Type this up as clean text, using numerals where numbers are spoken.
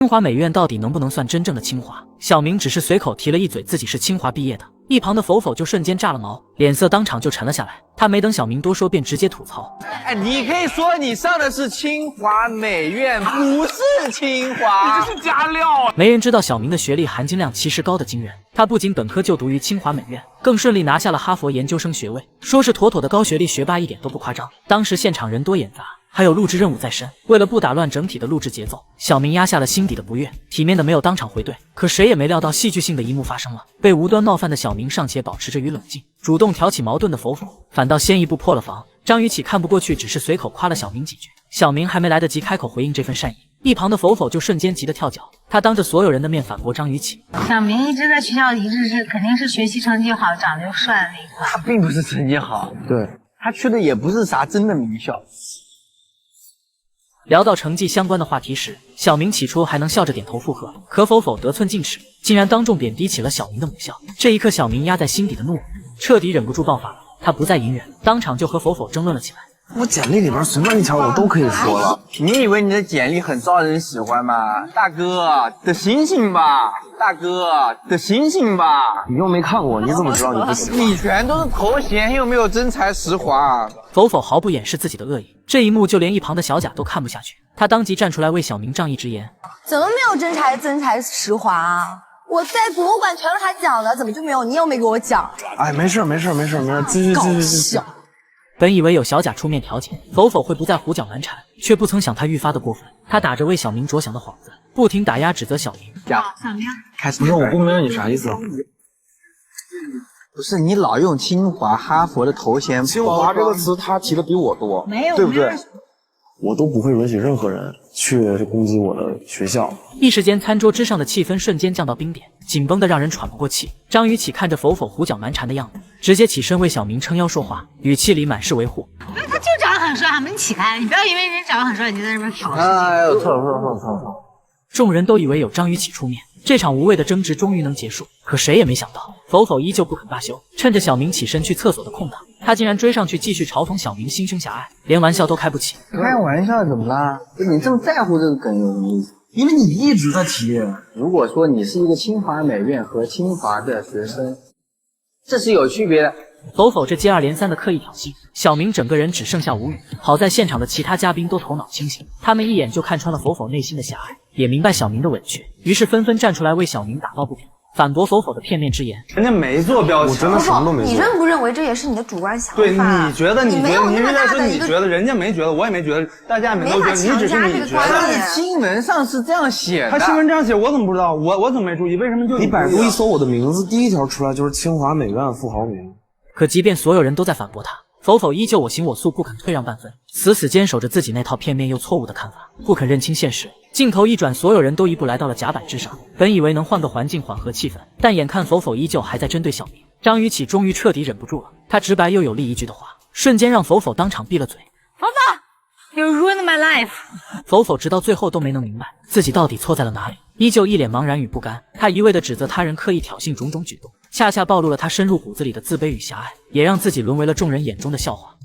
清华美院到底能不能算真正的清华？小明只是随口提了一嘴自己是清华毕业的，一旁的否否就瞬间炸了毛，脸色当场就沉了下来。他没等小明多说，便直接吐槽：“哎，你可以说你上的是清华美院，不是清华，你这是加料啊！”没人知道小明的学历含金量其实高的惊人，他不仅本科就读于清华美院，更顺利拿下了哈佛研究生学位，说是妥妥的高学历学霸一点都不夸张。当时现场人多眼杂，还有录制任务在身，为了不打乱整体的录制节奏，小明压下了心底的不悦，体面的没有当场回怼。可谁也没料到戏剧性的一幕发生了，被无端冒犯的小明尚且保持着与冷静，主动挑起矛盾的否否反倒先一步破了防。张雨绮看不过去，只是随口夸了小明几句，小明还没来得及开口回应这份善意，一旁的否否就瞬间急得跳脚，他当着所有人的面反驳张雨绮：“小明一直在学校一直是肯定是学习成绩好，长得又帅的那个。他并不是成绩好，对，他去的也不是啥真的名校。”聊到成绩相关的话题时，小明起初还能笑着点头附和，可否否得寸进尺，竟然当众贬低起了小明的母校。这一刻，小明压在心底的怒火彻底忍不住爆发了，他不再隐忍，当场就和否否争论了起来。我简历里边随便一条我都可以说了。你以为你的简历很招人喜欢吗？大哥，得醒醒吧！大哥，得醒醒吧！你又没看过，你怎么知道你不行？你全都是头衔，又没有真才实华。否否毫不掩饰自己的恶意，这一幕就连一旁的小贾都看不下去，他当即站出来为小明仗义直言：“怎么没有真才实华啊？我在博物馆全是他讲的，怎么就没有？你又没给我讲。”哎，没事，继续。搞笑。本以为有小贾出面调解，否否会不再胡搅蛮缠，却不曾想他愈发的过分。他打着为小明着想的幌子，不停打压指责小明。小明，开始不是，我不明白你啥意思啊？不是你老用清华、哈佛的头衔，清华这个词他提的比我多，没有，对不对？我都不会允许任何人去攻击我的学校。一时间，餐桌之上的气氛瞬间降到冰点，紧绷的让人喘不过气。张雨绮看着否否胡搅蛮缠的样子，直接起身为小明撑腰说话，语气里满是维护。他就长得很帅，你起开！你不要因为人长得很帅，你就在那边挑事。哎呦，错了。众人都以为有张雨绮出面，这场无谓的争执终于能结束。可谁也没想到，否否依旧不肯罢休，趁着小明起身去厕所的空档，他竟然追上去继续嘲讽小明心胸狭隘，连玩笑都开不起。开玩笑怎么啦？你这么在乎这个梗有什么意思？因为你一直在提。如果说你是一个清华美院和清华的学生，这是有区别的。否否这接二连三的刻意挑衅，小明整个人只剩下无语。好在现场的其他嘉宾都头脑清醒，他们一眼就看穿了否否内心的狭隘，也明白小明的委屈，于是纷纷站出来为小明打抱不平，反驳否否的片面之言。人家没做标签，我真的什么都没做。你认不认为这也是你的主观想法？对，你觉得，你没有那么大的一个，人家没觉得，我也没觉得，大家也没都觉得，你只是你觉得。他的新闻上是这样写的，他新闻这样写，我怎么不知道？我怎么没注意？为什么就你百度一搜我的名字，第一条出来就是清华美院富豪名。可即便所有人都在反驳他，否否依旧我行我素，不肯退让半分，死死坚守着自己那套片面又错误的看法，不肯认清现实。镜头一转，所有人都一步来到了甲板之上，本以为能换个环境缓和气氛，但眼看否否依旧还在针对小明，张雨绮终于彻底忍不住了，她直白又有力一句的话，瞬间让否否当场闭了嘴。否否 ，You ruined my life。否否直到最后都没能明白自己到底错在了哪里，依旧一脸茫然与不甘。他一味地指责他人刻意挑衅种种举动，恰恰暴露了他深入骨子里的自卑与狭隘，也让自己沦为了众人眼中的笑话。